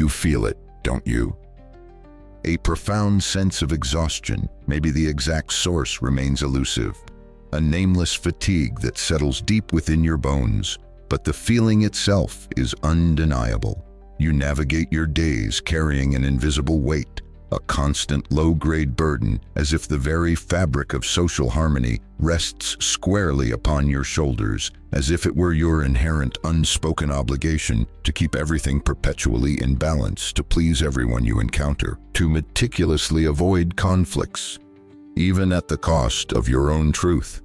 You feel it, don't you? A profound sense of exhaustion, maybe the exact source remains elusive. A nameless fatigue that settles deep within your bones, but the feeling itself is undeniable. You navigate your days carrying an invisible weight, a constant low-grade burden, as if the very fabric of social harmony rests squarely upon your shoulders, as if it were your inherent unspoken obligation to keep everything perpetually in balance, to please everyone you encounter, to meticulously avoid conflicts, even at the cost of your own truth.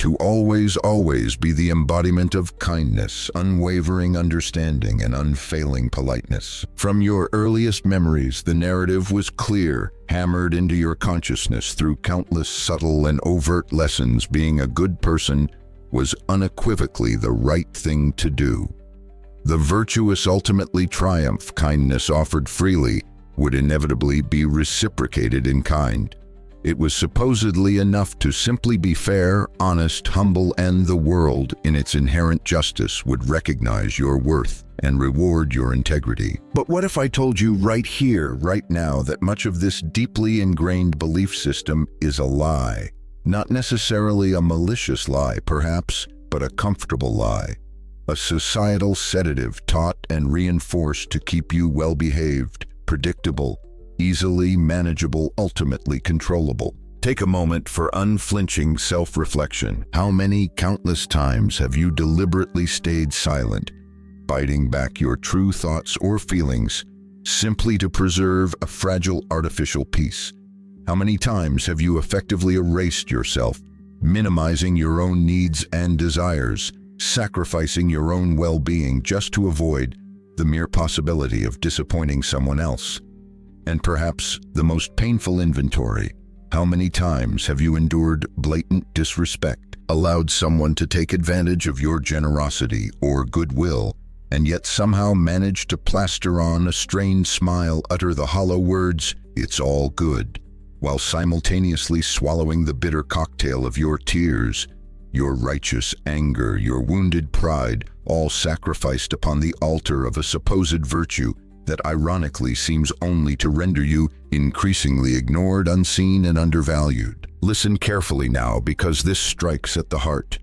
To always be the embodiment of kindness, unwavering understanding, and unfailing politeness. From your earliest memories, the narrative was clear, hammered into your consciousness through countless subtle and overt lessons. Being a good person was unequivocally the right thing to do. The virtuous ultimately triumph. Kindness offered freely would inevitably be reciprocated in kind. It was supposedly enough to simply be fair, honest, humble, and the world, in its inherent justice, would recognize your worth and reward your integrity. But what if I told you right here, right now, that much of this deeply ingrained belief system is a lie? Not necessarily a malicious lie, perhaps, but a comfortable lie. A societal sedative taught and reinforced to keep you well-behaved, predictable, easily manageable, ultimately controllable. Take a moment for unflinching self-reflection. How many countless times have you deliberately stayed silent, biting back your true thoughts or feelings, simply to preserve a fragile artificial peace? How many times have you effectively erased yourself, minimizing your own needs and desires, sacrificing your own well-being just to avoid the mere possibility of disappointing someone else? And perhaps the most painful inventory, how many times have you endured blatant disrespect, allowed someone to take advantage of your generosity or goodwill, and yet somehow managed to plaster on a strained smile, utter the hollow words, "It's all good," while simultaneously swallowing the bitter cocktail of your tears, your righteous anger, your wounded pride, all sacrificed upon the altar of a supposed virtue that ironically seems only to render you increasingly ignored, unseen, and undervalued. Listen carefully now, because this strikes at the heart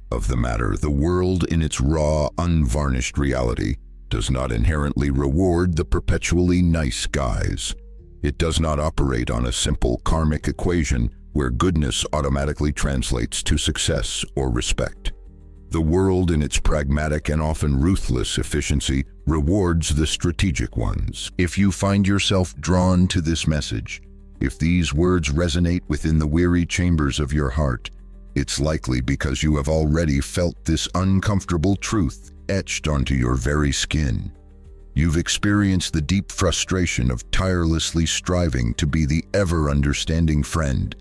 of the matter. The world, in its raw, unvarnished reality, does not inherently reward the perpetually nice guys. It does not operate on a simple karmic equation where goodness automatically translates to success or respect. The world, in its pragmatic and often ruthless efficiency, rewards the strategic ones. If you find yourself drawn to this message, if these words resonate within the weary chambers of your heart, it's likely because you have already felt this uncomfortable truth etched onto your very skin. You've experienced the deep frustration of tirelessly striving to be the ever-understanding friend,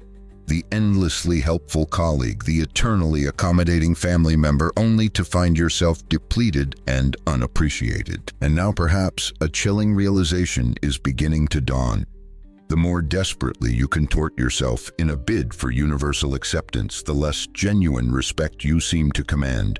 the endlessly helpful colleague, the eternally accommodating family member, only to find yourself depleted and unappreciated. And now perhaps a chilling realization is beginning to dawn. The more desperately you contort yourself in a bid for universal acceptance, the less genuine respect you seem to command.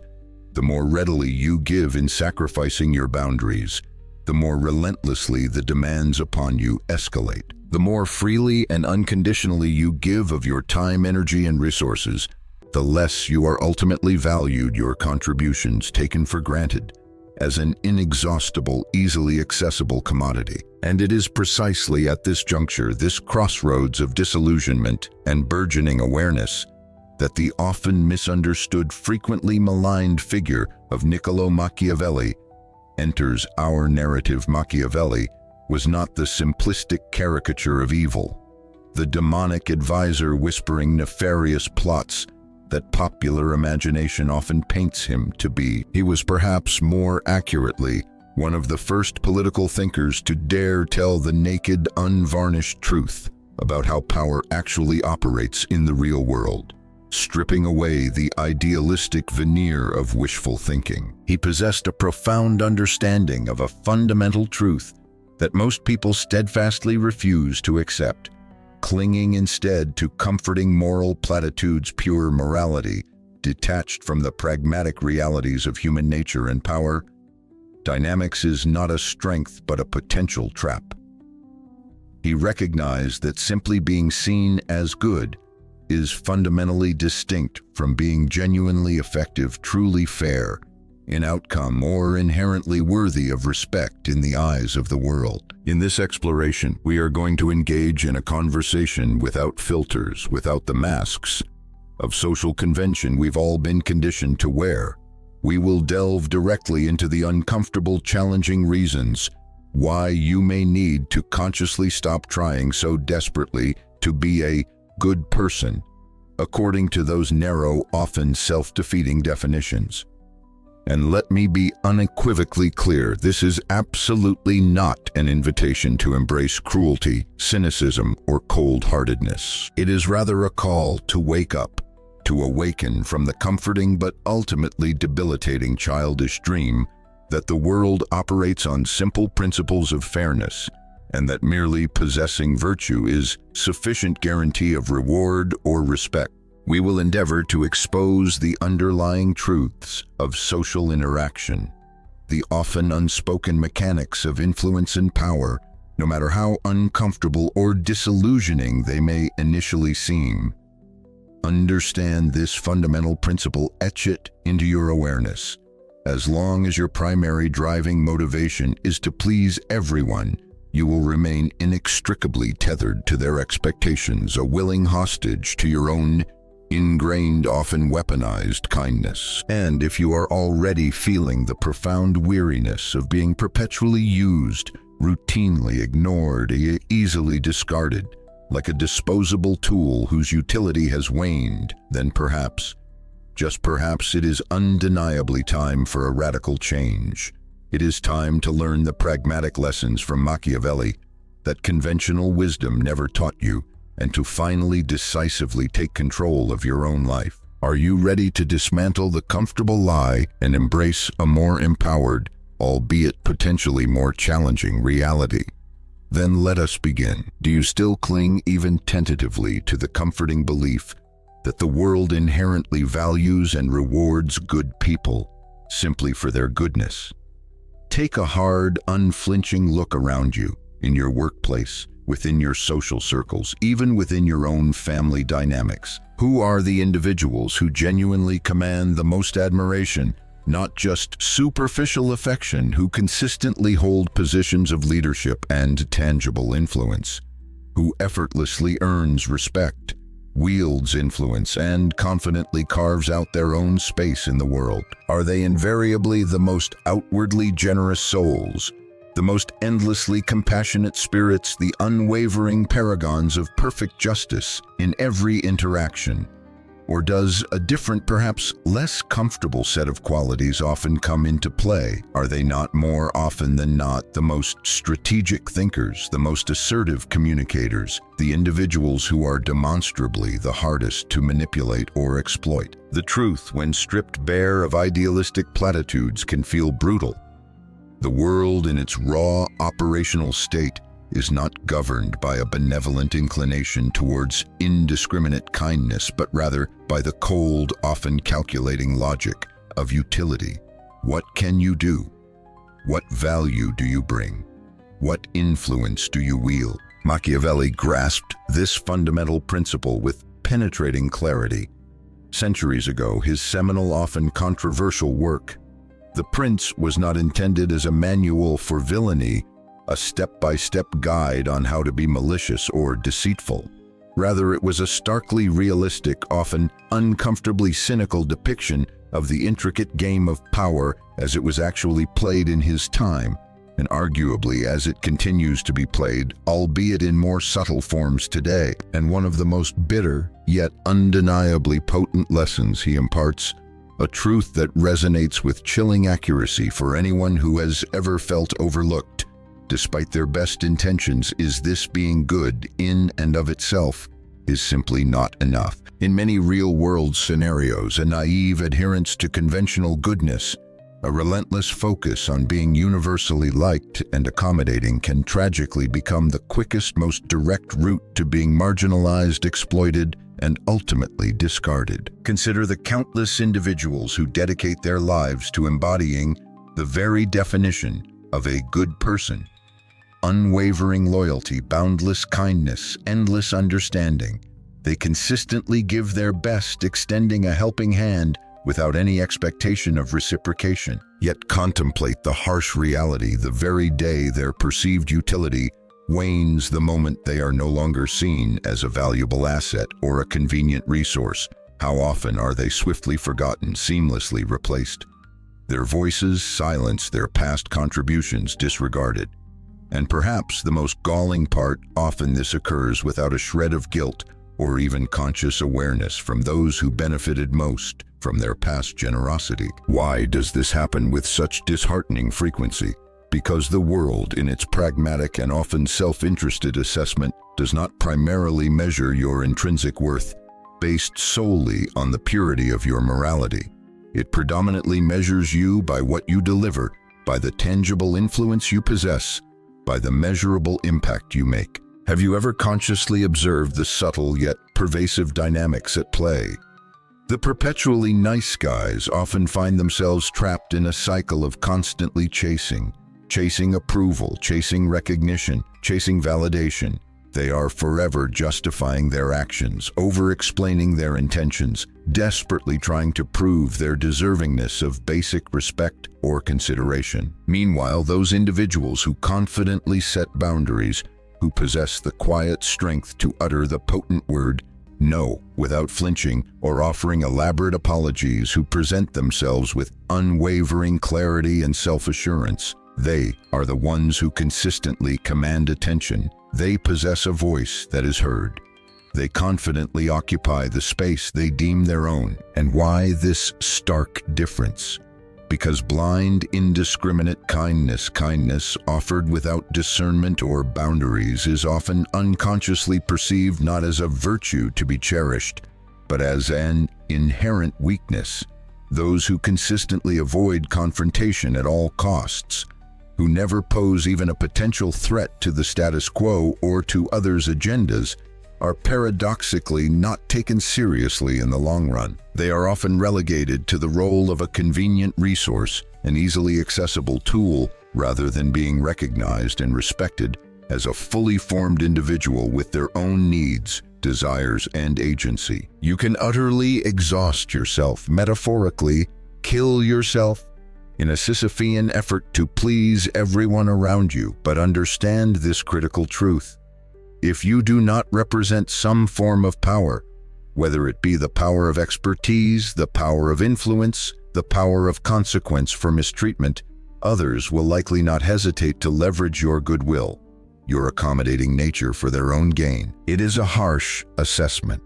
The more readily you give in sacrificing your boundaries, the more relentlessly the demands upon you escalate. The more freely and unconditionally you give of your time, energy, and resources, the less you are ultimately valued, your contributions taken for granted as an inexhaustible, easily accessible commodity. And it is precisely at this juncture, this crossroads of disillusionment and burgeoning awareness, that the often misunderstood, frequently maligned figure of Niccolò Machiavelli enters our narrative. Machiavelli was not the simplistic caricature of evil, the demonic advisor whispering nefarious plots that popular imagination often paints him to be. He was perhaps more accurately one of the first political thinkers to dare tell the naked, unvarnished truth about how power actually operates in the real world, stripping away the idealistic veneer of wishful thinking. He possessed a profound understanding of a fundamental truth that most people steadfastly refuse to accept, clinging instead to comforting moral platitudes, pure morality, detached from the pragmatic realities of human nature and power. Dynamics is not a strength but a potential trap. He recognized that simply being seen as good is fundamentally distinct from being genuinely effective, truly fair in outcome, or inherently worthy of respect in the eyes of the world. In this exploration, we are going to engage in a conversation without filters, without the masks of social convention we've all been conditioned to wear. We will delve directly into the uncomfortable, challenging reasons why you may need to consciously stop trying so desperately to be a good person, according to those narrow, often self-defeating definitions. And let me be unequivocally clear, this is absolutely not an invitation to embrace cruelty, cynicism, or cold-heartedness. It is rather a call to wake up, to awaken from the comforting but ultimately debilitating childish dream that the world operates on simple principles of fairness, and that merely possessing virtue is sufficient guarantee of reward or respect. We will endeavor to expose the underlying truths of social interaction, the often unspoken mechanics of influence and power, no matter how uncomfortable or disillusioning they may initially seem. Understand this fundamental principle, etch it into your awareness. As long as your primary driving motivation is to please everyone, you will remain inextricably tethered to their expectations, a willing hostage to your own ingrained, often weaponized kindness. And if you are already feeling the profound weariness of being perpetually used, routinely ignored, easily discarded, like a disposable tool whose utility has waned, then perhaps, just perhaps, it is undeniably time for a radical change. It is time to learn the pragmatic lessons from Machiavelli that conventional wisdom never taught you, and to finally decisively take control of your own life. Are you ready to dismantle the comfortable lie and embrace a more empowered, albeit potentially more challenging reality? Then let us begin. Do you still cling even tentatively to the comforting belief that the world inherently values and rewards good people simply for their goodness? Take a hard, unflinching look around you, in your workplace, within your social circles, even within your own family dynamics. Who are the individuals who genuinely command the most admiration, not just superficial affection, who consistently hold positions of leadership and tangible influence, who effortlessly earns respect, wields influence, and confidently carves out their own space in the world? Are they invariably the most outwardly generous souls, the most endlessly compassionate spirits, the unwavering paragons of perfect justice in every interaction? Or does a different, perhaps less comfortable set of qualities often come into play? Are they not more often than not the most strategic thinkers, the most assertive communicators, the individuals who are demonstrably the hardest to manipulate or exploit? The truth, when stripped bare of idealistic platitudes, can feel brutal. The world in its raw operational state is not governed by a benevolent inclination towards indiscriminate kindness, but rather by the cold, often calculating logic of utility. What can you do? What value do you bring? What influence do you wield? Machiavelli grasped this fundamental principle with penetrating clarity. Centuries ago, his seminal, often controversial work, The Prince, was not intended as a manual for villainy, a step-by-step guide on how to be malicious or deceitful. Rather, it was a starkly realistic, often uncomfortably cynical depiction of the intricate game of power as it was actually played in his time, and arguably as it continues to be played, albeit in more subtle forms today. And one of the most bitter, yet undeniably potent lessons he imparts, a truth that resonates with chilling accuracy for anyone who has ever felt overlooked, despite their best intentions, is this: being good in and of itself is simply not enough. In many real-world scenarios, a naive adherence to conventional goodness, a relentless focus on being universally liked and accommodating, can tragically become the quickest, most direct route to being marginalized, exploited, and ultimately discarded. Consider the countless individuals who dedicate their lives to embodying the very definition of a good person. Unwavering loyalty, boundless kindness, endless understanding. They consistently give their best, extending a helping hand without any expectation of reciprocation. Yet contemplate the harsh reality the very day their perceived utility wanes the moment they are no longer seen as a valuable asset or a convenient resource. How often are they swiftly forgotten, seamlessly replaced? Their voices silenced, their past contributions disregarded. And perhaps the most galling part, often this occurs without a shred of guilt or even conscious awareness from those who benefited most from their past generosity. Why does this happen with such disheartening frequency? Because the world, in its pragmatic and often self-interested assessment, does not primarily measure your intrinsic worth based solely on the purity of your morality. It predominantly measures you by what you deliver, by the tangible influence you possess, by the measurable impact you make. Have you ever consciously observed the subtle yet pervasive dynamics at play? The perpetually nice guys often find themselves trapped in a cycle of constantly chasing approval, chasing recognition, chasing validation. They are forever justifying their actions, over-explaining their intentions, desperately trying to prove their deservingness of basic respect or consideration. Meanwhile, those individuals who confidently set boundaries, who possess the quiet strength to utter the potent word no without flinching or offering elaborate apologies, who present themselves with unwavering clarity and self-assurance, they are the ones who consistently command attention. They possess a voice that is heard. They confidently occupy the space they deem their own. And why this stark difference? Because blind, indiscriminate kindness offered without discernment or boundaries is often unconsciously perceived not as a virtue to be cherished, but as an inherent weakness. Those who consistently avoid confrontation at all costs, who never pose even a potential threat to the status quo or to others' agendas, are paradoxically not taken seriously in the long run. They are often relegated to the role of a convenient resource, an easily accessible tool, rather than being recognized and respected as a fully formed individual with their own needs, desires, and agency. You can utterly exhaust yourself, metaphorically kill yourself, in a Sisyphean effort to please everyone around you, but understand this critical truth. If you do not represent some form of power, whether it be the power of expertise, the power of influence, the power of consequence for mistreatment, others will likely not hesitate to leverage your goodwill, your accommodating nature for their own gain. It is a harsh assessment.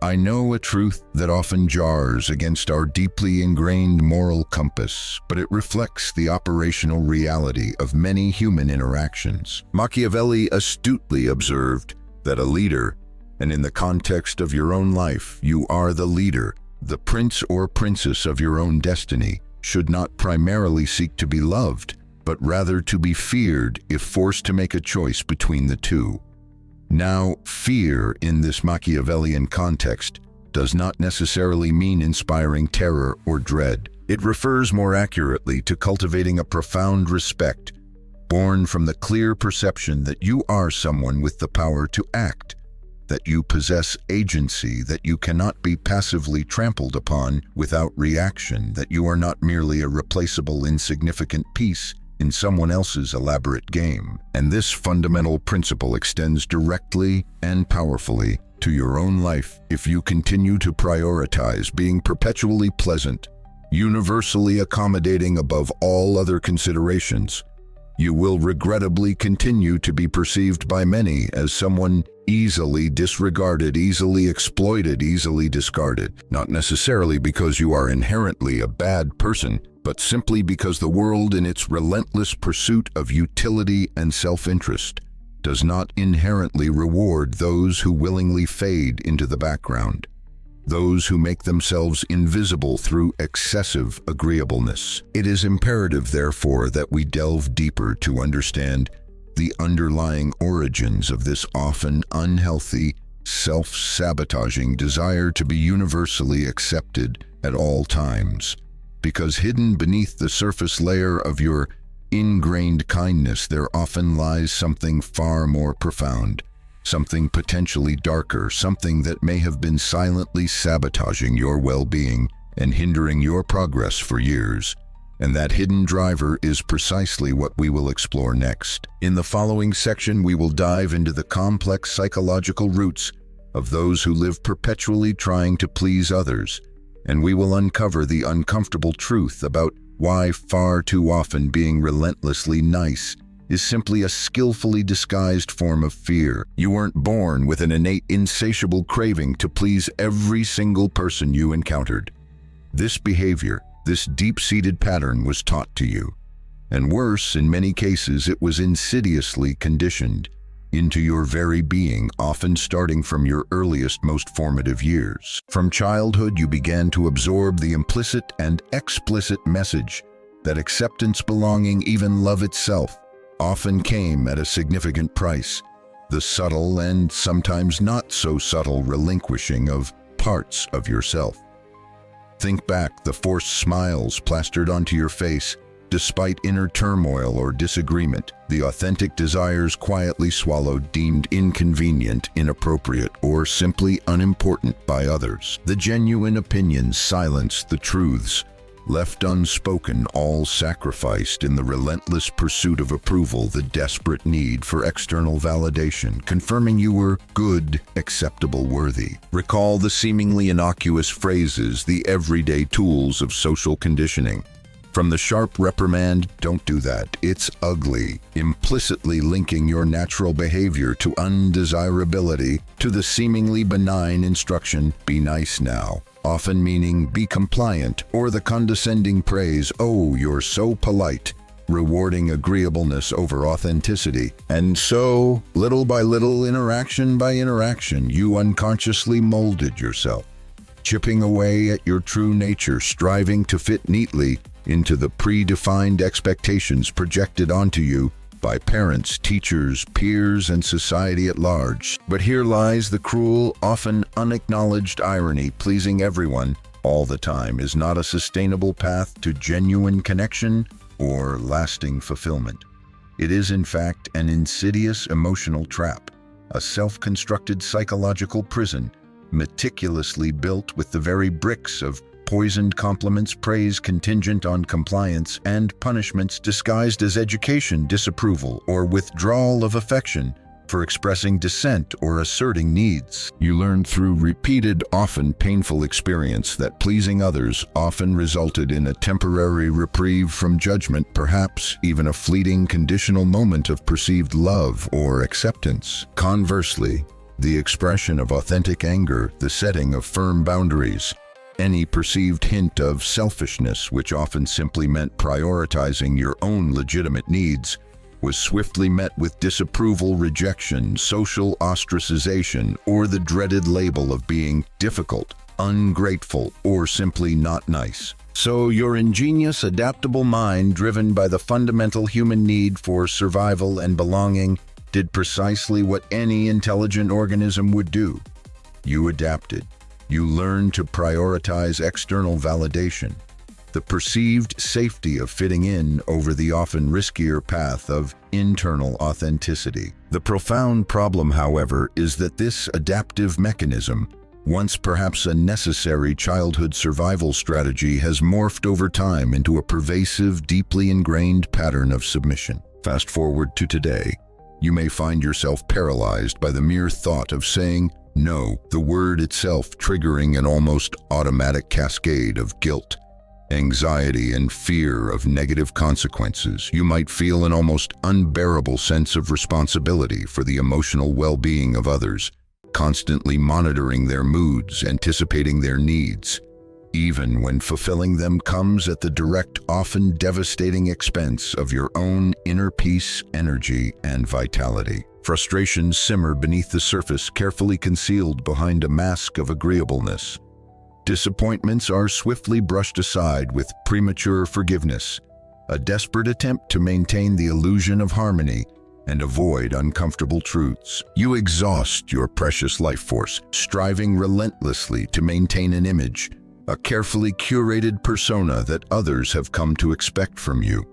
I know a truth that often jars against our deeply ingrained moral compass, but it reflects the operational reality of many human interactions. Machiavelli astutely observed that a leader, and in the context of your own life, you are the leader, the prince or princess of your own destiny, should not primarily seek to be loved, but rather to be feared if forced to make a choice between the two. Now, fear in this Machiavellian context does not necessarily mean inspiring terror or dread. It refers more accurately to cultivating a profound respect, born from the clear perception that you are someone with the power to act, that you possess agency, that you cannot be passively trampled upon without reaction, that you are not merely a replaceable, insignificant piece in someone else's elaborate game. And this fundamental principle extends directly and powerfully to your own life. If you continue to prioritize being perpetually pleasant, universally accommodating above all other considerations, you will regrettably continue to be perceived by many as someone easily disregarded, easily exploited, easily discarded. Not necessarily because you are inherently a bad person, but simply because the world, in its relentless pursuit of utility and self-interest, does not inherently reward those who willingly fade into the background, those who make themselves invisible through excessive agreeableness. It is imperative, therefore, that we delve deeper to understand the underlying origins of this often unhealthy, self-sabotaging desire to be universally accepted at all times. because hidden beneath the surface layer of your ingrained kindness, there often lies something far more profound, something potentially darker, something that may have been silently sabotaging your well-being and hindering your progress for years. And that hidden driver is precisely what we will explore next. In the following section, we will dive into the complex psychological roots of those who live perpetually trying to please others, and we will uncover the uncomfortable truth about why far too often being relentlessly nice is simply a skillfully disguised form of fear. You weren't born with an innate, insatiable craving to please every single person you encountered. This behavior, this deep-seated pattern, was taught to you. And worse, in many cases, it was insidiously conditioned into your very being, often starting from your earliest, most formative years. From childhood, you began to absorb the implicit and explicit message that acceptance, belonging, even love itself, often came at a significant price: the subtle and sometimes not so subtle relinquishing of parts of yourself. Think back, the forced smiles plastered onto your face despite inner turmoil or disagreement, the authentic desires quietly swallowed, deemed inconvenient, inappropriate, or simply unimportant by others. The genuine opinions silenced, the truths left unspoken, all sacrificed in the relentless pursuit of approval, the desperate need for external validation, confirming you were good, acceptable, worthy. Recall the seemingly innocuous phrases, the everyday tools of social conditioning. From the sharp reprimand, "Don't do that, it's ugly," implicitly linking your natural behavior to undesirability, to the seemingly benign instruction, "Be nice now," often meaning "be compliant," or the condescending praise, "Oh, you're so polite," rewarding agreeableness over authenticity. And so, little by little, interaction by interaction, you unconsciously molded yourself, chipping away at your true nature, striving to fit neatly into the predefined expectations projected onto you by parents, teachers, peers, and society at large. But here lies the cruel, often unacknowledged irony: pleasing everyone all the time is not a sustainable path to genuine connection or lasting fulfillment. It is, in fact, an insidious emotional trap, a self-constructed psychological prison, meticulously built with the very bricks of poisoned compliments, praise contingent on compliance, and punishments disguised as education, disapproval, or withdrawal of affection for expressing dissent or asserting needs. You learn through repeated, often painful experience that pleasing others often resulted in a temporary reprieve from judgment, perhaps even a fleeting conditional moment of perceived love or acceptance. Conversely, the expression of authentic anger, the setting of firm boundaries, any perceived hint of selfishness, which often simply meant prioritizing your own legitimate needs, was swiftly met with disapproval, rejection, social ostracization, or the dreaded label of being difficult, ungrateful, or simply not nice. So your ingenious, adaptable mind, driven by the fundamental human need for survival and belonging, did precisely what any intelligent organism would do. You adapted. You learned to prioritize external validation, the perceived safety of fitting in over the often riskier path of internal authenticity. The profound problem, however, is that this adaptive mechanism, once perhaps a necessary childhood survival strategy, has morphed over time into a pervasive, deeply ingrained pattern of submission. Fast forward to today, you may find yourself paralyzed by the mere thought of saying no, the word itself triggering an almost automatic cascade of guilt, anxiety, and fear of negative consequences. You might feel an almost unbearable sense of responsibility for the emotional well-being of others, constantly monitoring their moods, anticipating their needs, even when fulfilling them comes at the direct, often devastating expense of your own inner peace, energy, and vitality. Frustrations simmer beneath the surface, carefully concealed behind a mask of agreeableness. Disappointments are swiftly brushed aside with premature forgiveness, a desperate attempt to maintain the illusion of harmony and avoid uncomfortable truths. You exhaust your precious life force, striving relentlessly to maintain an image, a carefully curated persona that others have come to expect from you.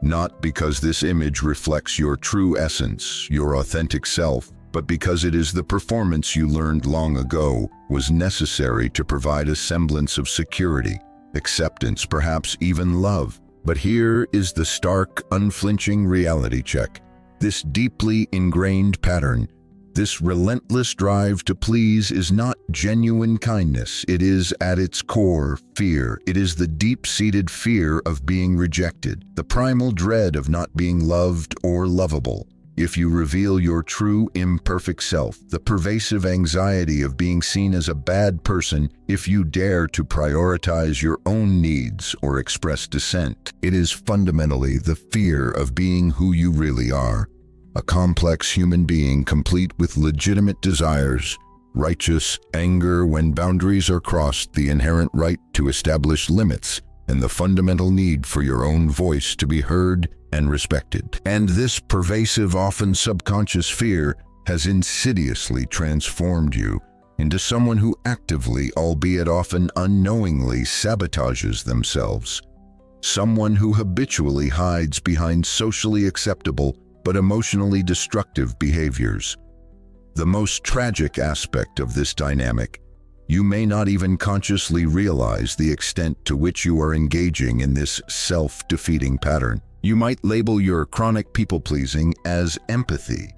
Not because this image reflects your true essence, your authentic self, but because it is the performance you learned long ago was necessary to provide a semblance of security, acceptance, perhaps even love. But here is the stark, unflinching reality check. This deeply ingrained pattern, this relentless drive to please is not genuine kindness. It is at its core fear. It is the deep-seated fear of being rejected, the primal dread of not being loved or lovable. If you reveal your true, imperfect self, the pervasive anxiety of being seen as a bad person, if you dare to prioritize your own needs or express dissent, it is fundamentally the fear of being who you really are. A complex human being complete with legitimate desires, righteous anger when boundaries are crossed, the inherent right to establish limits, and the fundamental need for your own voice to be heard and respected. And this pervasive, often subconscious fear has insidiously transformed you into someone who actively, albeit often unknowingly, sabotages themselves. Someone who habitually hides behind socially acceptable but emotionally destructive behaviors. The most tragic aspect of this dynamic, you may not even consciously realize the extent to which you are engaging in this self-defeating pattern. You might label your chronic people-pleasing as empathy,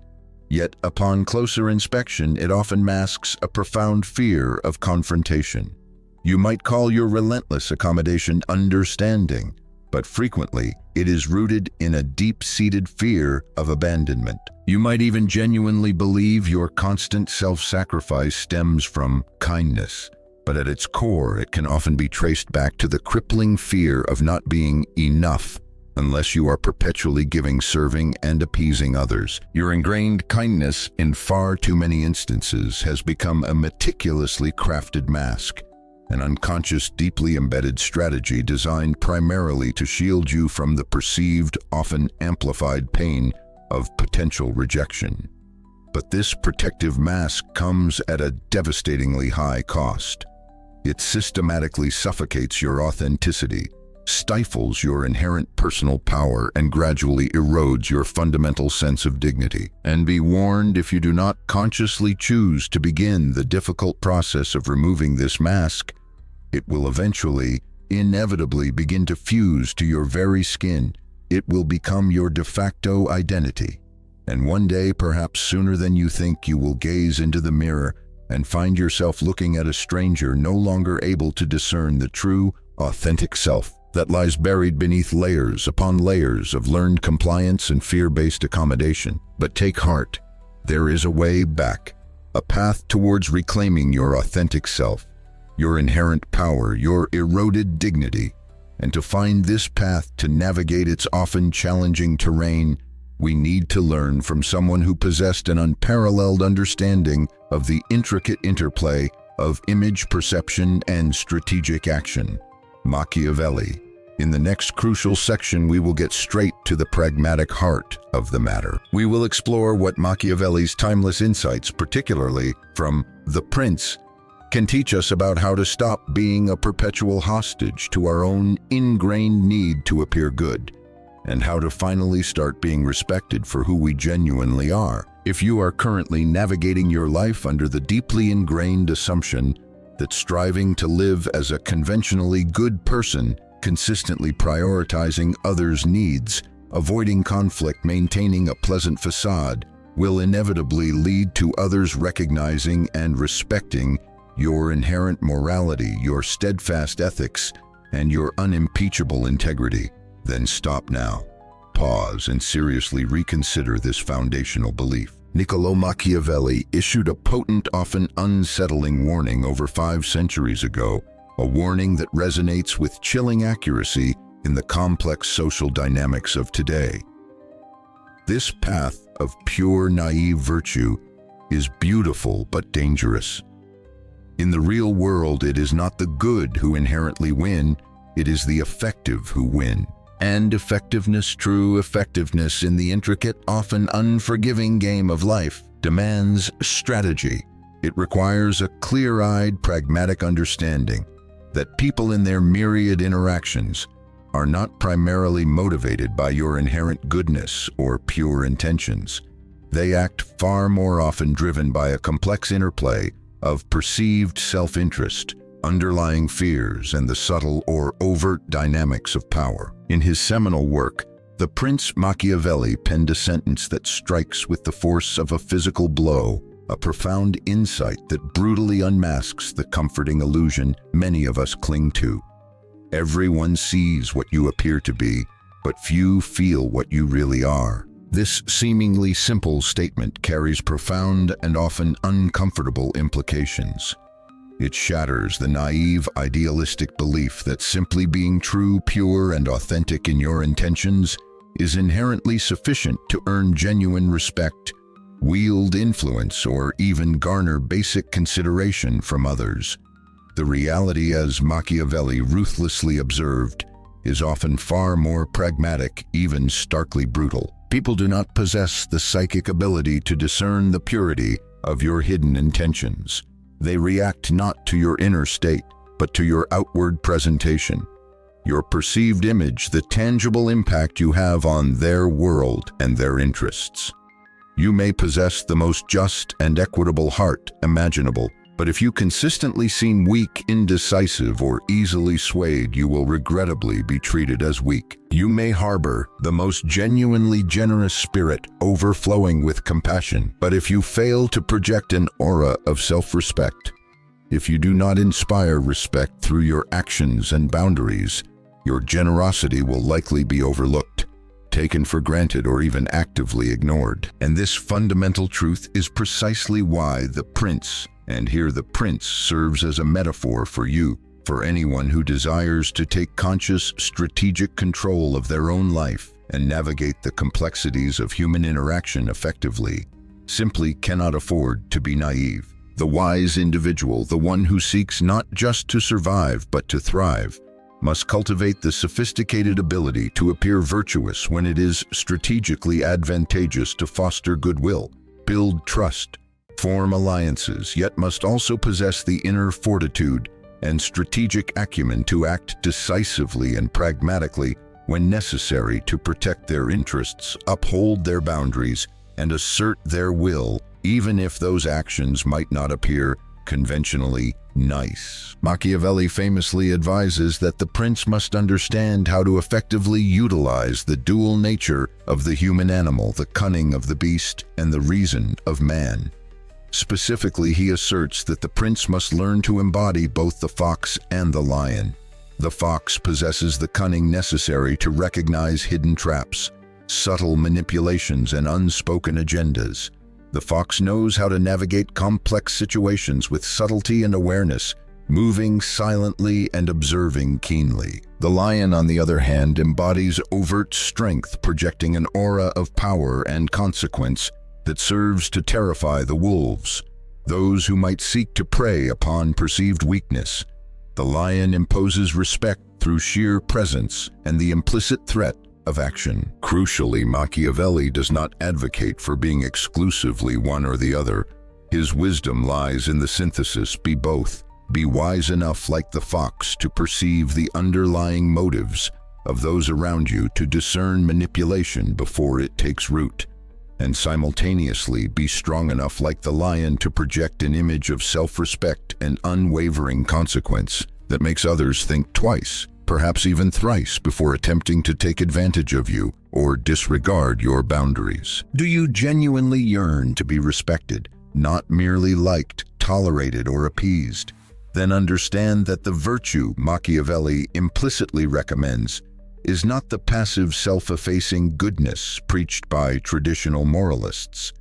yet upon closer inspection, it often masks a profound fear of confrontation. You might call your relentless accommodation understanding, but frequently it is rooted in a deep-seated fear of abandonment. You might even genuinely believe your constant self-sacrifice stems from kindness, but at its core it can often be traced back to the crippling fear of not being enough unless you are perpetually giving, serving, and appeasing others. Your ingrained kindness, in far too many instances, has become a meticulously crafted mask, an unconscious, deeply embedded strategy designed primarily to shield you from the perceived, often amplified pain of potential rejection. But this protective mask comes at a devastatingly high cost. It systematically suffocates your authenticity, stifles your inherent personal power, and gradually erodes your fundamental sense of dignity. And be warned, if you do not consciously choose to begin the difficult process of removing this mask, it will eventually, inevitably begin to fuse to your very skin. It will become your de facto identity. And one day, perhaps sooner than you think, you will gaze into the mirror and find yourself looking at a stranger, no longer able to discern the true, authentic self that lies buried beneath layers upon layers of learned compliance and fear-based accommodation. But take heart, there is a way back, a path towards reclaiming your authentic self, your inherent power, your eroded dignity. And to find this path, to navigate its often challenging terrain, we need to learn from someone who possessed an unparalleled understanding of the intricate interplay of image perception and strategic action, Machiavelli. In the next crucial section, we will get straight to the pragmatic heart of the matter. We will explore what Machiavelli's timeless insights, particularly from The Prince, can teach us about how to stop being a perpetual hostage to our own ingrained need to appear good, and how to finally start being respected for who we genuinely are. If you are currently navigating your life under the deeply ingrained assumption that striving to live as a conventionally good person, consistently prioritizing others' needs, avoiding conflict, maintaining a pleasant facade, will inevitably lead to others recognizing and respecting your inherent morality, your steadfast ethics, and your unimpeachable integrity, then stop now. Pause and seriously reconsider this foundational belief. Niccolò Machiavelli issued a potent, often unsettling warning over 5 centuries ago, a warning that resonates with chilling accuracy in the complex social dynamics of today. This path of pure, naive virtue is beautiful but dangerous. In the real world, it is not the good who inherently win, it is the effective who win. And effectiveness, true effectiveness in the intricate, often unforgiving game of life, demands strategy. It requires a clear-eyed, pragmatic understanding that people in their myriad interactions are not primarily motivated by your inherent goodness or pure intentions. They act far more often driven by a complex interplay of perceived self-interest, underlying fears, and the subtle or overt dynamics of power. In his seminal work, the Prince Machiavelli penned a sentence that strikes with the force of a physical blow, a profound insight that brutally unmasks the comforting illusion many of us cling to. Everyone sees what you appear to be, but few feel what you really are. This seemingly simple statement carries profound and often uncomfortable implications. It shatters the naive, idealistic belief that simply being true, pure, and authentic in your intentions is inherently sufficient to earn genuine respect, wield influence, or even garner basic consideration from others. The reality, as Machiavelli ruthlessly observed, is often far more pragmatic, even starkly brutal. People do not possess the psychic ability to discern the purity of your hidden intentions. They react not to your inner state, but to your outward presentation, your perceived image, the tangible impact you have on their world and their interests. You may possess the most just and equitable heart imaginable, but if you consistently seem weak, indecisive, or easily swayed, you will regrettably be treated as weak. You may harbor the most genuinely generous spirit, overflowing with compassion, but if you fail to project an aura of self-respect, if you do not inspire respect through your actions and boundaries, your generosity will likely be overlooked, taken for granted, or even actively ignored. And this fundamental truth is precisely why the prince, and here the prince serves as a metaphor for you, for anyone who desires to take conscious, strategic control of their own life and navigate the complexities of human interaction effectively, simply cannot afford to be naive. The wise individual, the one who seeks not just to survive but to thrive, must cultivate the sophisticated ability to appear virtuous when it is strategically advantageous to foster goodwill, build trust, form alliances, yet must also possess the inner fortitude and strategic acumen to act decisively and pragmatically when necessary to protect their interests, uphold their boundaries, and assert their will, even if those actions might not appear conventionally nice. Machiavelli famously advises that the prince must understand how to effectively utilize the dual nature of the human animal, the cunning of the beast, and the reason of man. Specifically, he asserts that the prince must learn to embody both the fox and the lion. The fox possesses the cunning necessary to recognize hidden traps, subtle manipulations, and unspoken agendas. The fox knows how to navigate complex situations with subtlety and awareness, moving silently and observing keenly. The lion, on the other hand, embodies overt strength, projecting an aura of power and consequence that serves to terrify the wolves, those who might seek to prey upon perceived weakness. The lion imposes respect through sheer presence and the implicit threat of action. Crucially, Machiavelli does not advocate for being exclusively one or the other. His wisdom lies in the synthesis: be both. Be wise enough, like the fox, to perceive the underlying motives of those around you, to discern manipulation before it takes root, and simultaneously be strong enough, like the lion, to project an image of self-respect and unwavering consequence that makes others think twice, perhaps even thrice, before attempting to take advantage of you or disregard your boundaries. Do you genuinely yearn to be respected, not merely liked, tolerated, or appeased? Then understand that the virtue Machiavelli implicitly recommends is not the passive, self-effacing goodness preached by traditional moralists.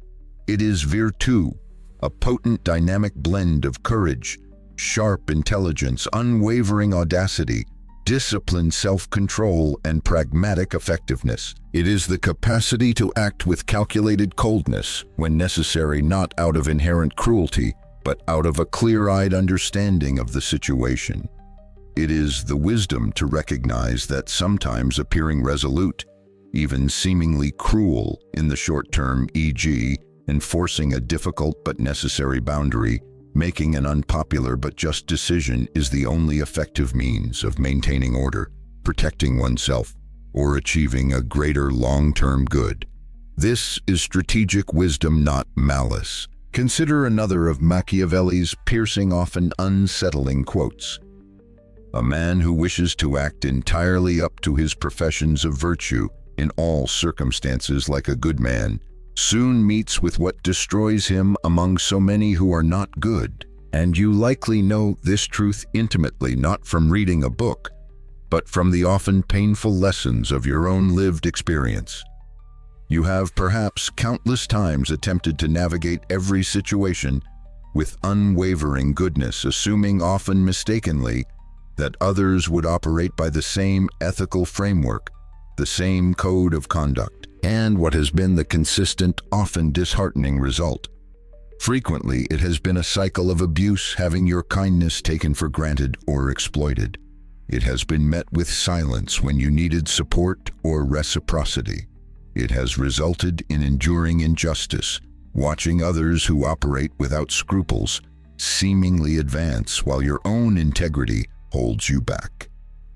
It is virtu, a potent, dynamic blend of courage, sharp intelligence, unwavering audacity, disciplined self-control, and pragmatic effectiveness. It is the capacity to act with calculated coldness when necessary, not out of inherent cruelty, but out of a clear-eyed understanding of the situation. It is the wisdom to recognize that sometimes appearing resolute, even seemingly cruel in the short term, e.g., enforcing a difficult but necessary boundary, Making an unpopular but just decision is the only effective means of maintaining order, protecting oneself, or achieving a greater long-term good. This is strategic wisdom, not malice. Consider another of Machiavelli's piercing, often unsettling quotes. A man who wishes to act entirely up to his professions of virtue in all circumstances like a good man soon meets with what destroys him among so many who are not good. And you likely know this truth intimately, not from reading a book, but from the often painful lessons of your own lived experience. You have perhaps countless times attempted to navigate every situation with unwavering goodness, assuming often mistakenly that others would operate by the same ethical framework, the same code of conduct. And what has been the consistent, often disheartening result? Frequently, it has been a cycle of abuse, having your kindness taken for granted or exploited. It has been met with silence when you needed support or reciprocity. It has resulted in enduring injustice, watching others who operate without scruples seemingly advance while your own integrity holds you back.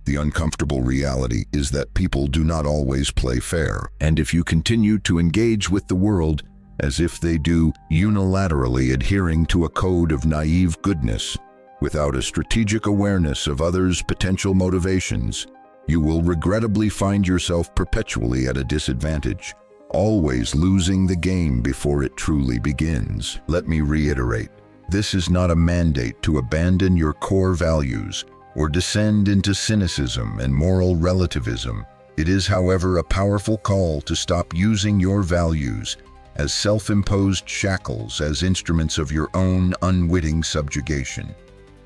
The uncomfortable reality is that people do not always play fair, and if you continue to engage with the world as if they do, unilaterally adhering to a code of naive goodness, without a strategic awareness of others' potential motivations, you will regrettably find yourself perpetually at a disadvantage, always losing the game before it truly begins. Let me reiterate, this is not a mandate to abandon your core values or descend into cynicism and moral relativism. It is, however, a powerful call to stop using your values as self-imposed shackles, as instruments of your own unwitting subjugation.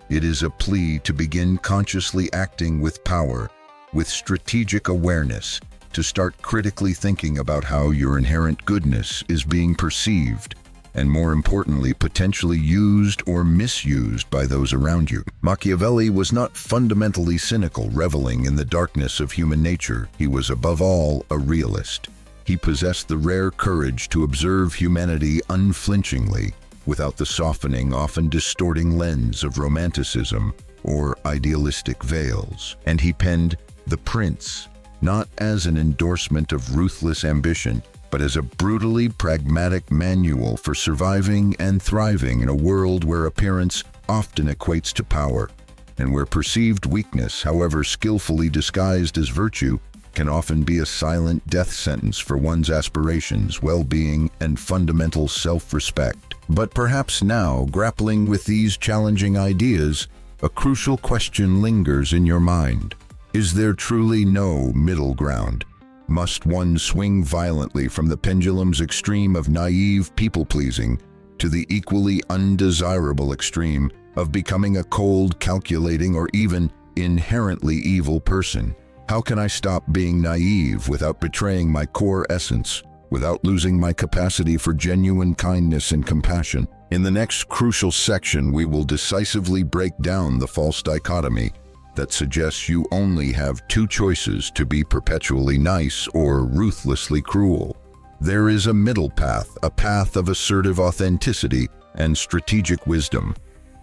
It is a plea to begin consciously acting with power, with strategic awareness, to start critically thinking about how your inherent goodness is being perceived, and more importantly, potentially used or misused by those around you. Machiavelli was not fundamentally cynical, reveling in the darkness of human nature. He was above all a realist. He possessed the rare courage to observe humanity unflinchingly, without the softening, often distorting lens of romanticism or idealistic veils. And he penned The Prince, not as an endorsement of ruthless ambition, but as a brutally pragmatic manual for surviving and thriving in a world where appearance often equates to power, and where perceived weakness, however skillfully disguised as virtue, can often be a silent death sentence for one's aspirations, well-being, and fundamental self-respect. But perhaps now, grappling with these challenging ideas, a crucial question lingers in your mind. Is there truly no middle ground? Must one swing violently from the pendulum's extreme of naive people-pleasing to the equally undesirable extreme of becoming a cold, calculating, or even inherently evil person? How can I stop being naive without betraying my core essence, without losing my capacity for genuine kindness and compassion? In the next crucial section, we will decisively break down the false dichotomy that suggests you only have two choices: to be perpetually nice or ruthlessly cruel. There is a middle path, a path of assertive authenticity and strategic wisdom,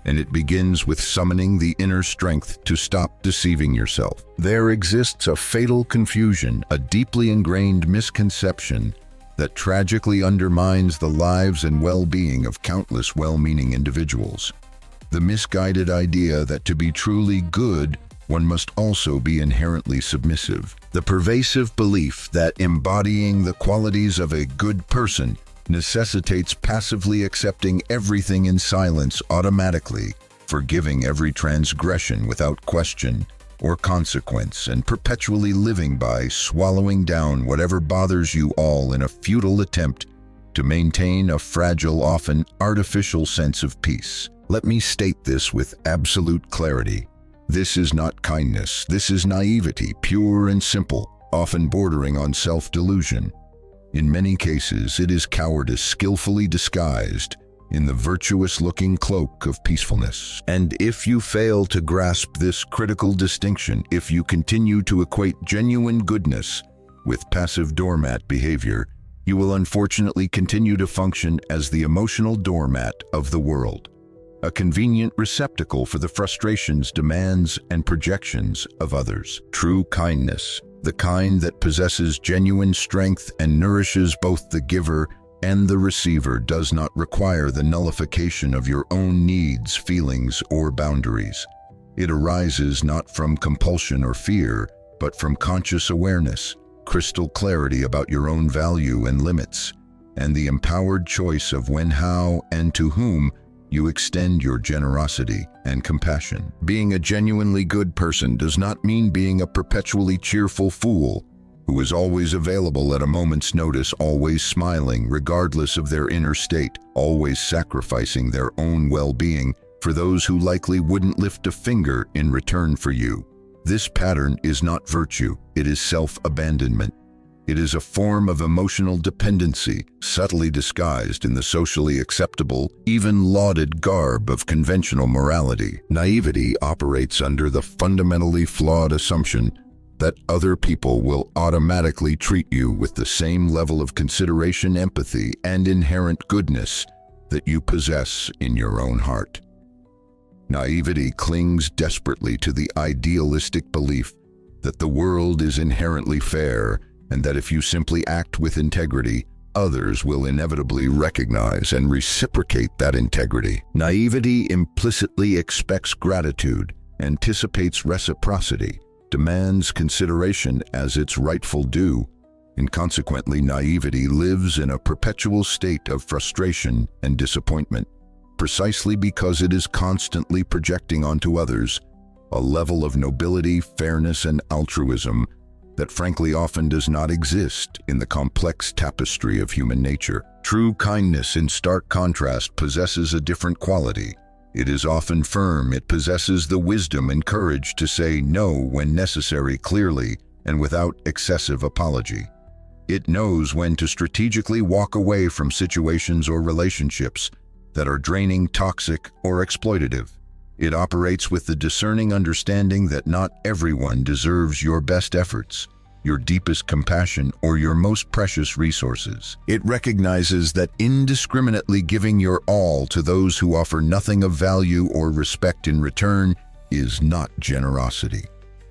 and it begins with summoning the inner strength to stop deceiving yourself. There exists a fatal confusion, a deeply ingrained misconception that tragically undermines the lives and well-being of countless well-meaning individuals. The misguided idea that to be truly good, one must also be inherently submissive. The pervasive belief that embodying the qualities of a good person necessitates passively accepting everything in silence automatically, forgiving every transgression without question or consequence, and perpetually living by swallowing down whatever bothers you all in a futile attempt to maintain a fragile, often artificial sense of peace. Let me state this with absolute clarity. This is not kindness. This is naivety, pure and simple, often bordering on self-delusion. In many cases, it is cowardice skillfully disguised in the virtuous-looking cloak of peacefulness. And if you fail to grasp this critical distinction, if you continue to equate genuine goodness with passive doormat behavior, you will unfortunately continue to function as the emotional doormat of the world. a convenient receptacle for the frustrations, demands, and projections of others. True kindness, the kind that possesses genuine strength and nourishes both the giver and the receiver, does not require the nullification of your own needs, feelings, or boundaries. It arises not from compulsion or fear, but from conscious awareness, crystal clarity about your own value and limits, and the empowered choice of when, how, and to whom you extend your generosity and compassion. Being a genuinely good person does not mean being a perpetually cheerful fool who is always available at a moment's notice, always smiling regardless of their inner state, always sacrificing their own well-being for those who likely wouldn't lift a finger in return for you. This pattern is not virtue, it is self-abandonment. It is a form of emotional dependency, subtly disguised in the socially acceptable, even lauded garb of conventional morality. Naivety operates under the fundamentally flawed assumption that other people will automatically treat you with the same level of consideration, empathy, and inherent goodness that you possess in your own heart. Naivety clings desperately to the idealistic belief that the world is inherently fair and that if you simply act with integrity, others will inevitably recognize and reciprocate that integrity. Naivety implicitly expects gratitude, anticipates reciprocity, demands consideration as its rightful due, and consequently naivety lives in a perpetual state of frustration and disappointment, precisely because it is constantly projecting onto others a level of nobility, fairness, and altruism that frankly often does not exist in the complex tapestry of human nature. True kindness, in stark contrast, possesses a different quality. It is often firm. It possesses the wisdom and courage to say no when necessary, clearly and without excessive apology. It knows when to strategically walk away from situations or relationships that are draining, toxic, or exploitative. It operates with the discerning understanding that not everyone deserves your best efforts, your deepest compassion, or your most precious resources. It recognizes that indiscriminately giving your all to those who offer nothing of value or respect in return is not generosity.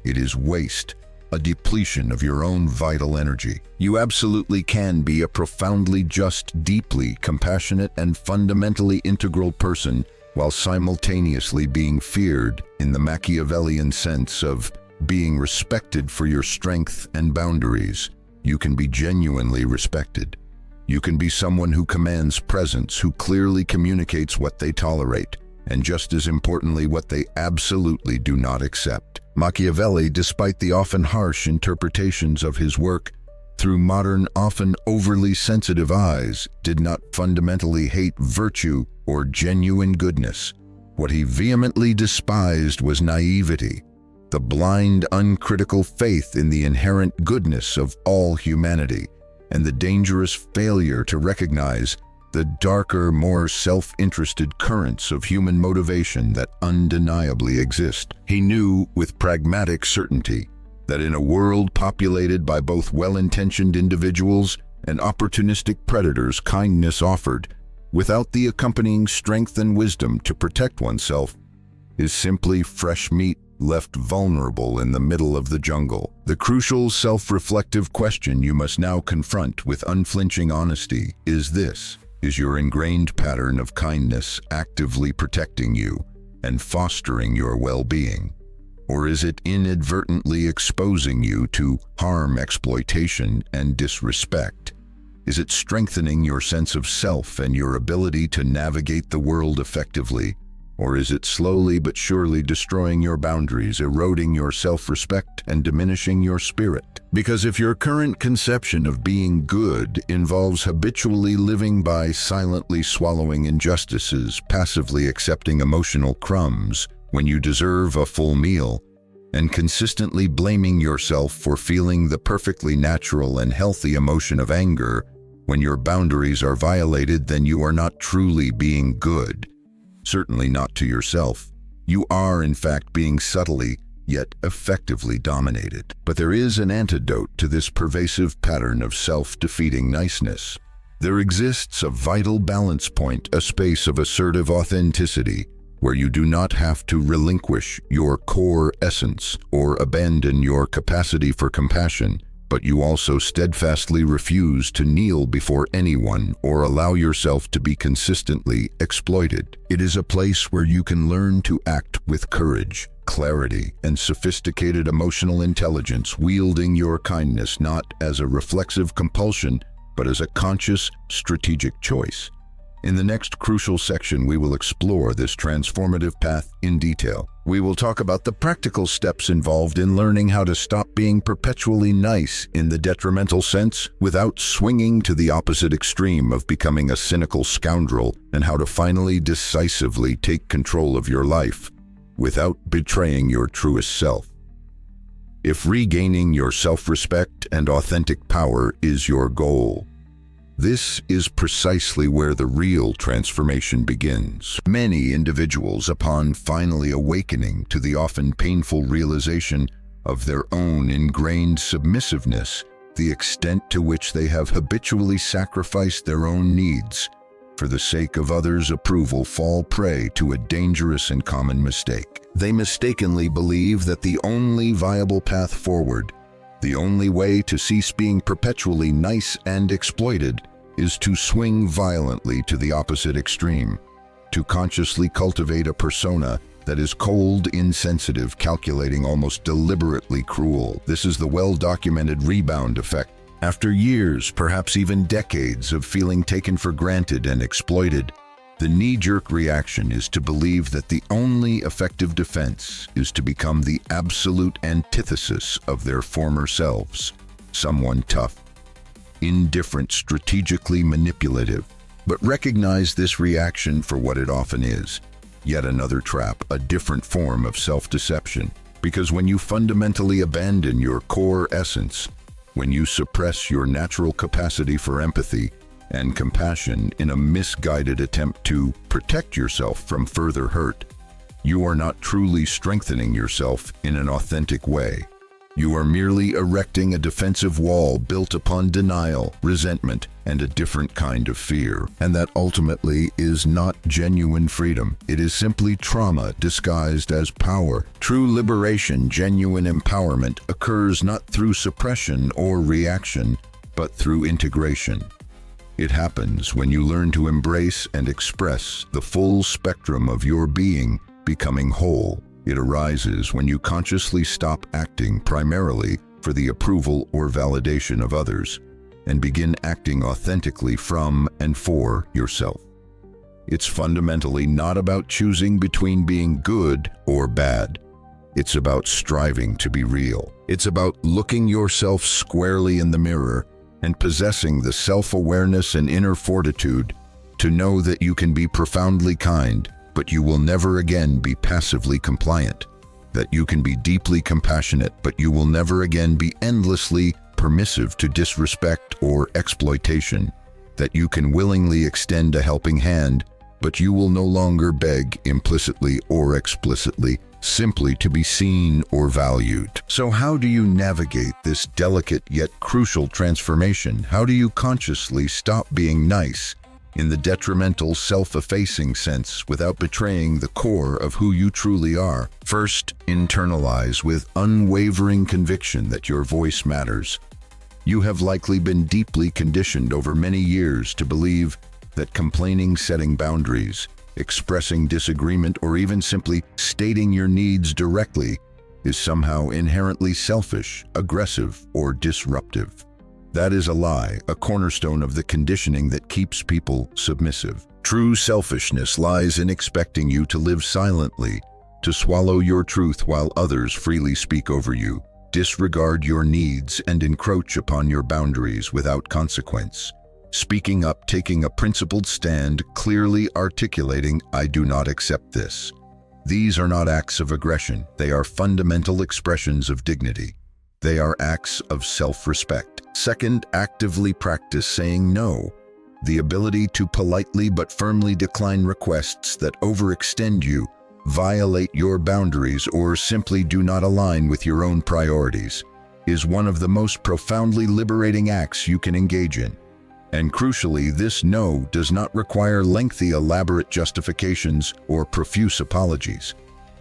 It is waste, a depletion of your own vital energy. You absolutely can be a profoundly just, deeply compassionate, and fundamentally integral person while simultaneously being feared in the Machiavellian sense of being respected for your strength and boundaries. You can be genuinely respected. You can be someone who commands presence, who clearly communicates what they tolerate, and just as importantly, what they absolutely do not accept. Machiavelli, despite the often harsh interpretations of his work through modern, often overly sensitive eyes, did not fundamentally hate virtue or genuine goodness. What he vehemently despised was naivety, the blind, uncritical faith in the inherent goodness of all humanity, and the dangerous failure to recognize the darker, more self-interested currents of human motivation that undeniably exist. He knew with pragmatic certainty that in a world populated by both well-intentioned individuals and opportunistic predators, kindness offered, without the accompanying strength and wisdom to protect oneself, is simply fresh meat left vulnerable in the middle of the jungle. The crucial self-reflective question you must now confront with unflinching honesty is this: is your ingrained pattern of kindness actively protecting you and fostering your well-being? Or is it inadvertently exposing you to harm, exploitation, and disrespect? Is it strengthening your sense of self and your ability to navigate the world effectively? Or is it slowly but surely destroying your boundaries, eroding your self-respect, and diminishing your spirit? Because if your current conception of being good involves habitually living by silently swallowing injustices, passively accepting emotional crumbs when you deserve a full meal, and consistently blaming yourself for feeling the perfectly natural and healthy emotion of anger when your boundaries are violated, then you are not truly being good. Certainly not to yourself. You are, in fact, being subtly, yet effectively dominated. But there is an antidote to this pervasive pattern of self-defeating niceness. There exists a vital balance point, a space of assertive authenticity where you do not have to relinquish your core essence or abandon your capacity for compassion, but you also steadfastly refuse to kneel before anyone or allow yourself to be consistently exploited. It is a place where you can learn to act with courage, clarity, and sophisticated emotional intelligence, wielding your kindness not as a reflexive compulsion, but as a conscious, strategic choice. In the next crucial section, we will explore this transformative path in detail. We will talk about the practical steps involved in learning how to stop being perpetually nice in the detrimental sense without swinging to the opposite extreme of becoming a cynical scoundrel, and how to finally decisively take control of your life without betraying your truest self. If regaining your self-respect and authentic power is your goal, this is precisely where the real transformation begins. Many individuals, upon finally awakening to the often painful realization of their own ingrained submissiveness, the extent to which they have habitually sacrificed their own needs for the sake of others' approval, fall prey to a dangerous and common mistake. They mistakenly believe that the only viable path forward, the only way to cease being perpetually nice and exploited, is to swing violently to the opposite extreme, to consciously cultivate a persona that is cold, insensitive, calculating, almost deliberately cruel. This is the well-documented rebound effect. After years, perhaps even decades, of feeling taken for granted and exploited, the knee-jerk reaction is to believe that the only effective defense is to become the absolute antithesis of their former selves, someone tough, indifferent, strategically manipulative. But recognize this reaction for what it often is: yet another trap, a different form of self-deception. Because when you fundamentally abandon your core essence, when you suppress your natural capacity for empathy and compassion in a misguided attempt to protect yourself from further hurt, you are not truly strengthening yourself in an authentic way. You are merely erecting a defensive wall built upon denial, resentment, and a different kind of fear. And that ultimately is not genuine freedom. It is simply trauma disguised as power. True liberation, genuine empowerment, occurs not through suppression or reaction, but through integration. It happens when you learn to embrace and express the full spectrum of your being, becoming whole. It arises when you consciously stop acting primarily for the approval or validation of others and begin acting authentically from and for yourself. It's fundamentally not about choosing between being good or bad. It's about striving to be real. It's about looking yourself squarely in the mirror and possessing the self-awareness and inner fortitude to know that you can be profoundly kind, but you will never again be passively compliant, that you can be deeply compassionate, but you will never again be endlessly permissive to disrespect or exploitation, that you can willingly extend a helping hand, but you will no longer beg implicitly or explicitly, simply to be seen or valued. So how do you navigate this delicate yet crucial transformation? How do you consciously stop being nice in the detrimental, self-effacing sense without betraying the core of who you truly are? First, internalize with unwavering conviction that your voice matters. You have likely been deeply conditioned over many years to believe that complaining, setting boundaries, expressing disagreement, or even simply stating your needs directly is somehow inherently selfish, aggressive, or disruptive. That is a lie, a cornerstone of the conditioning that keeps people submissive. True selfishness lies in expecting you to live silently, to swallow your truth while others freely speak over you, disregard your needs, and encroach upon your boundaries without consequence. Speaking up, taking a principled stand, clearly articulating, "I do not accept this." These are not acts of aggression. They are fundamental expressions of dignity. They are acts of self-respect. Second, actively practice saying no. The ability to politely but firmly decline requests that overextend you, violate your boundaries, or simply do not align with your own priorities is one of the most profoundly liberating acts you can engage in. And crucially, this no does not require lengthy, elaborate justifications or profuse apologies.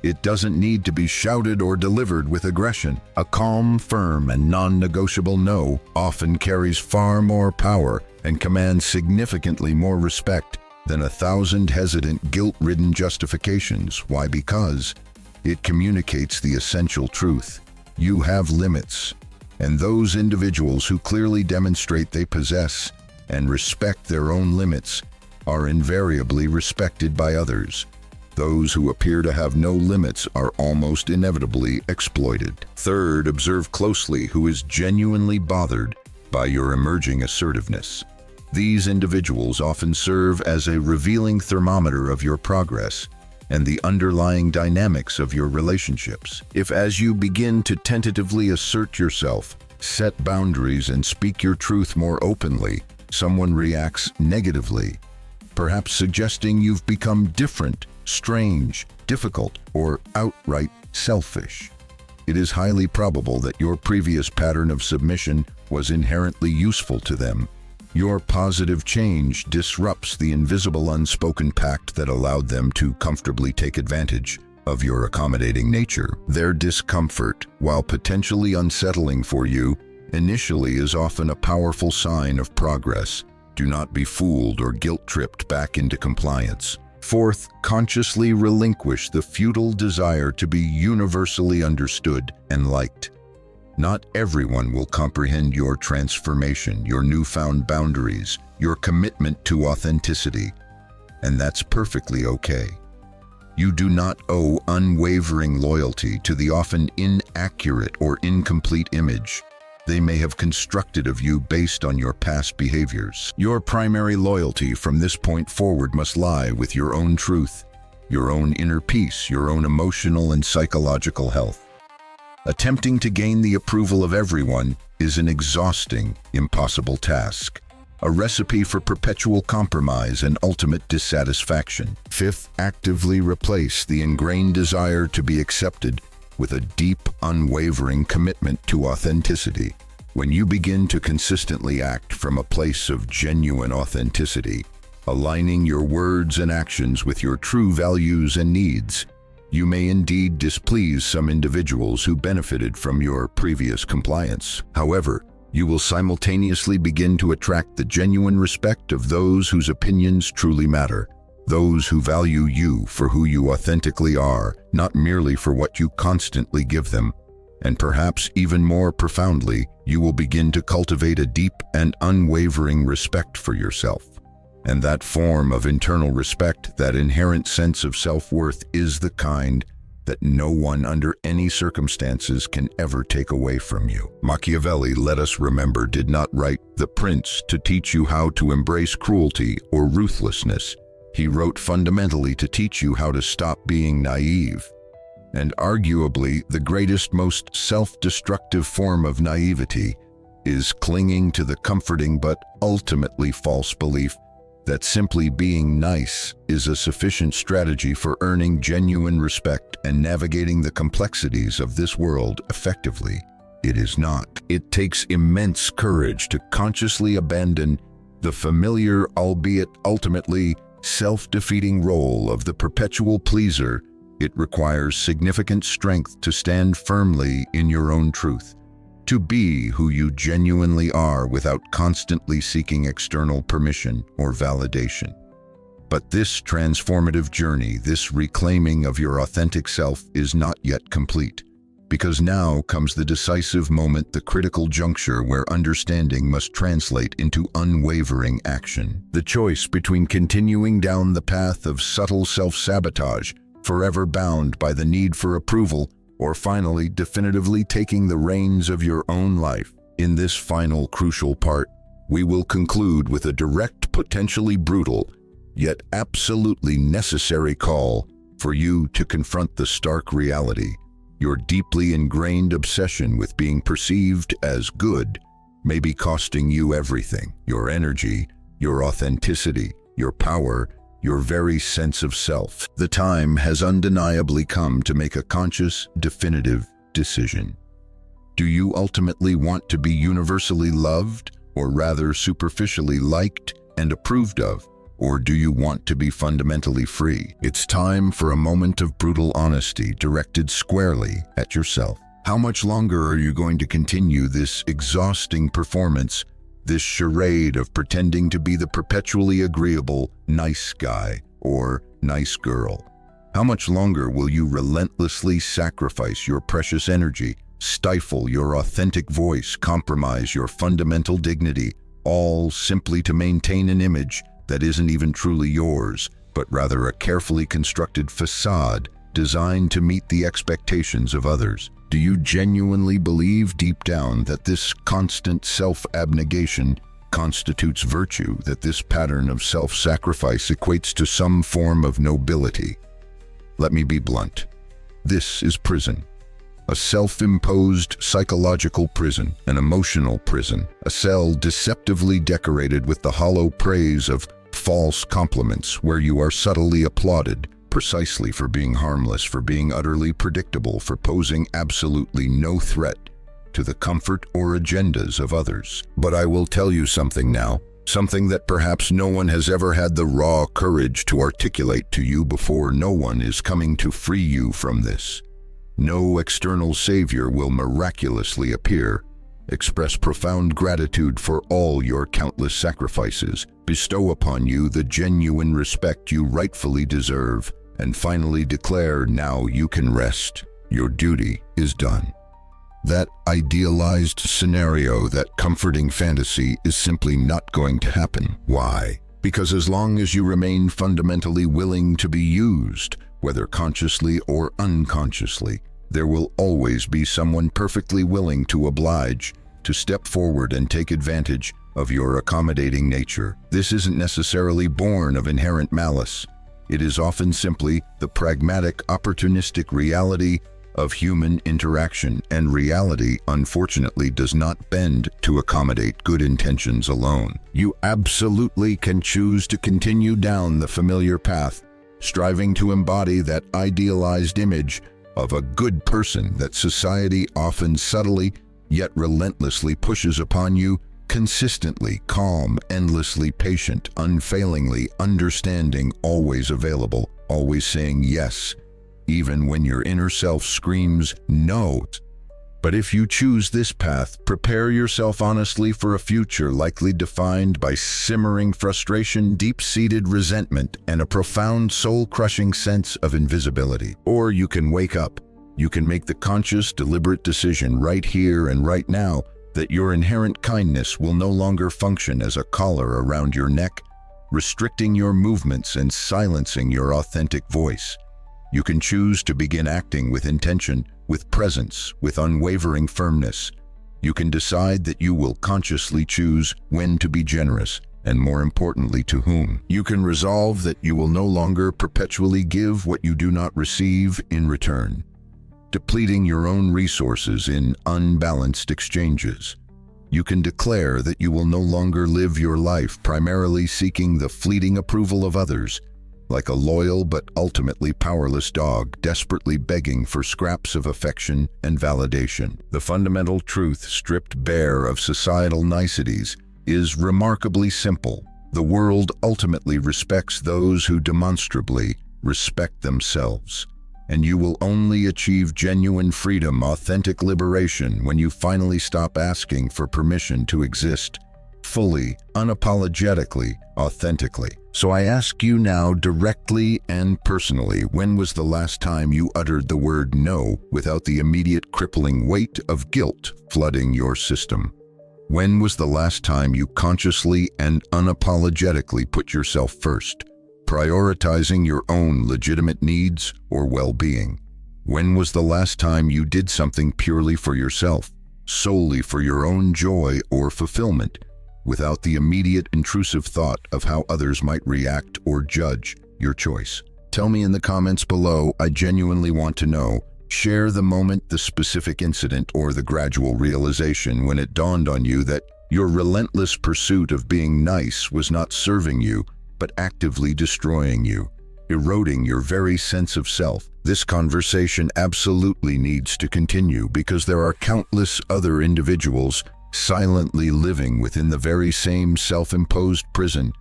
It doesn't need to be shouted or delivered with aggression. A calm, firm, and non-negotiable no often carries far more power and commands significantly more respect than 1,000 hesitant, guilt-ridden justifications. Why? Because it communicates the essential truth. You have limits, and those individuals who clearly demonstrate they possess and respect their own limits are invariably respected by others. Those who appear to have no limits are almost inevitably exploited. Third, observe closely who is genuinely bothered by your emerging assertiveness. These individuals often serve as a revealing thermometer of your progress and the underlying dynamics of your relationships. If, as you begin to tentatively assert yourself, set boundaries, and speak your truth more openly, someone reacts negatively, perhaps suggesting you've become different, strange, difficult, or outright selfish. It is highly probable that your previous pattern of submission was inherently useful to them. Your positive change disrupts the invisible, unspoken pact that allowed them to comfortably take advantage of your accommodating nature. Their discomfort, while potentially unsettling for you, initially is often a powerful sign of progress. Do not be fooled or guilt-tripped back into compliance. Fourth, consciously relinquish the futile desire to be universally understood and liked. Not everyone will comprehend your transformation, your newfound boundaries, your commitment to authenticity, and that's perfectly okay. You do not owe unwavering loyalty to the often inaccurate or incomplete image they may have constructed of you based on your past behaviors. Your primary loyalty from this point forward must lie with your own truth, your own inner peace, your own emotional and psychological health. Attempting to gain the approval of everyone is an exhausting, impossible task, a recipe for perpetual compromise and ultimate dissatisfaction. Fifth, actively replace the ingrained desire to be accepted with a deep, unwavering commitment to authenticity. When you begin to consistently act from a place of genuine authenticity, aligning your words and actions with your true values and needs, you may indeed displease some individuals who benefited from your previous compliance. However, you will simultaneously begin to attract the genuine respect of those whose opinions truly matter, those who value you for who you authentically are, not merely for what you constantly give them. And perhaps even more profoundly, you will begin to cultivate a deep and unwavering respect for yourself. And that form of internal respect, that inherent sense of self-worth, is the kind that no one under any circumstances can ever take away from you. Machiavelli, let us remember, did not write The Prince to teach you how to embrace cruelty or ruthlessness. He wrote fundamentally to teach you how to stop being naive. And arguably, the greatest, most self-destructive form of naivety is clinging to the comforting but ultimately false belief that simply being nice is a sufficient strategy for earning genuine respect and navigating the complexities of this world effectively. It is not. It takes immense courage to consciously abandon the familiar, albeit ultimately self-defeating role of the perpetual pleaser. It requires significant strength to stand firmly in your own truth, to be who you genuinely are without constantly seeking external permission or validation. But this transformative journey, this reclaiming of your authentic self, is not yet complete, because now comes the decisive moment, the critical juncture where understanding must translate into unwavering action. The choice between continuing down the path of subtle self-sabotage, forever bound by the need for approval, or finally definitively taking the reins of your own life. In this final crucial part, we will conclude with a direct, potentially brutal, yet absolutely necessary call for you to confront the stark reality. Your deeply ingrained obsession with being perceived as good may be costing you everything: your energy, your authenticity, your power, your very sense of self. The time has undeniably come to make a conscious, definitive decision. Do you ultimately want to be universally loved, or rather superficially liked and approved of? Or do you want to be fundamentally free? It's time for a moment of brutal honesty directed squarely at yourself. How much longer are you going to continue this exhausting performance, this charade of pretending to be the perpetually agreeable nice guy or nice girl? How much longer will you relentlessly sacrifice your precious energy, stifle your authentic voice, compromise your fundamental dignity, all simply to maintain an image that isn't even truly yours, but rather a carefully constructed facade designed to meet the expectations of others? Do you genuinely believe deep down that this constant self-abnegation constitutes virtue, that this pattern of self-sacrifice equates to some form of nobility? Let me be blunt. This is prison. A self-imposed psychological prison, an emotional prison, a cell deceptively decorated with the hollow praise of false compliments, where you are subtly applauded precisely for being harmless, for being utterly predictable, for posing absolutely no threat to the comfort or agendas of others. But I will tell you something now, something that perhaps no one has ever had the raw courage to articulate to you before. No one is coming to free you from this. No external savior will miraculously appear, express profound gratitude for all your countless sacrifices, bestow upon you the genuine respect you rightfully deserve, and finally declare, now you can rest. Your duty is done. That idealized scenario, that comforting fantasy, is simply not going to happen. Why? Because as long as you remain fundamentally willing to be used, whether consciously or unconsciously, there will always be someone perfectly willing to oblige, to step forward and take advantage of your accommodating nature. This isn't necessarily born of inherent malice. It is often simply the pragmatic, opportunistic reality of human interaction, and reality, unfortunately, does not bend to accommodate good intentions alone. You absolutely can choose to continue down the familiar path, striving to embody that idealized image of a good person that society often subtly yet relentlessly pushes upon you, consistently calm, endlessly patient, unfailingly understanding, always available, always saying yes, even when your inner self screams no. But if you choose this path, prepare yourself honestly for a future likely defined by simmering frustration, deep-seated resentment, and a profound soul-crushing sense of invisibility. Or you can wake up. You can make the conscious, deliberate decision right here and right now that your inherent kindness will no longer function as a collar around your neck, restricting your movements and silencing your authentic voice. You can choose to begin acting with intention, with presence, with unwavering firmness. You can decide that you will consciously choose when to be generous, and more importantly, to whom. You can resolve that you will no longer perpetually give what you do not receive in return, depleting your own resources in unbalanced exchanges. You can declare that you will no longer live your life primarily seeking the fleeting approval of others, like a loyal but ultimately powerless dog desperately begging for scraps of affection and validation. The fundamental truth, stripped bare of societal niceties, is remarkably simple. The world ultimately respects those who demonstrably respect themselves. And you will only achieve genuine freedom, authentic liberation, when you finally stop asking for permission to exist fully, unapologetically, authentically. So I ask you now, directly and personally, when was the last time you uttered the word no without the immediate crippling weight of guilt flooding your system? When was the last time you consciously and unapologetically put yourself first, prioritizing your own legitimate needs or well-being? When was the last time you did something purely for yourself, solely for your own joy or fulfillment, without the immediate intrusive thought of how others might react or judge your choice? Tell me in the comments below. I genuinely want to know. Share the moment, the specific incident, or the gradual realization when it dawned on you that your relentless pursuit of being nice was not serving you, but actively destroying you, eroding your very sense of self. This conversation absolutely needs to continue because there are countless other individuals silently living within the very same self-imposed prison,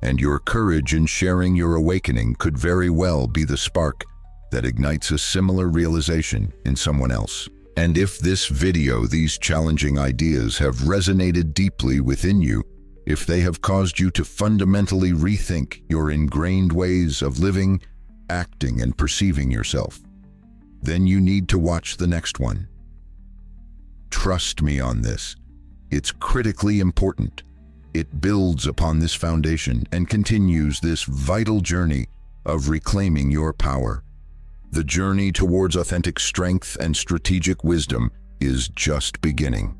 and your courage in sharing your awakening could very well be the spark that ignites a similar realization in someone else. And if this video, these challenging ideas have resonated deeply within you, if they have caused you to fundamentally rethink your ingrained ways of living, acting, and perceiving yourself, then you need to watch the next one. Trust me on this. It's critically important. It builds upon this foundation and continues this vital journey of reclaiming your power. The journey towards authentic strength and strategic wisdom is just beginning.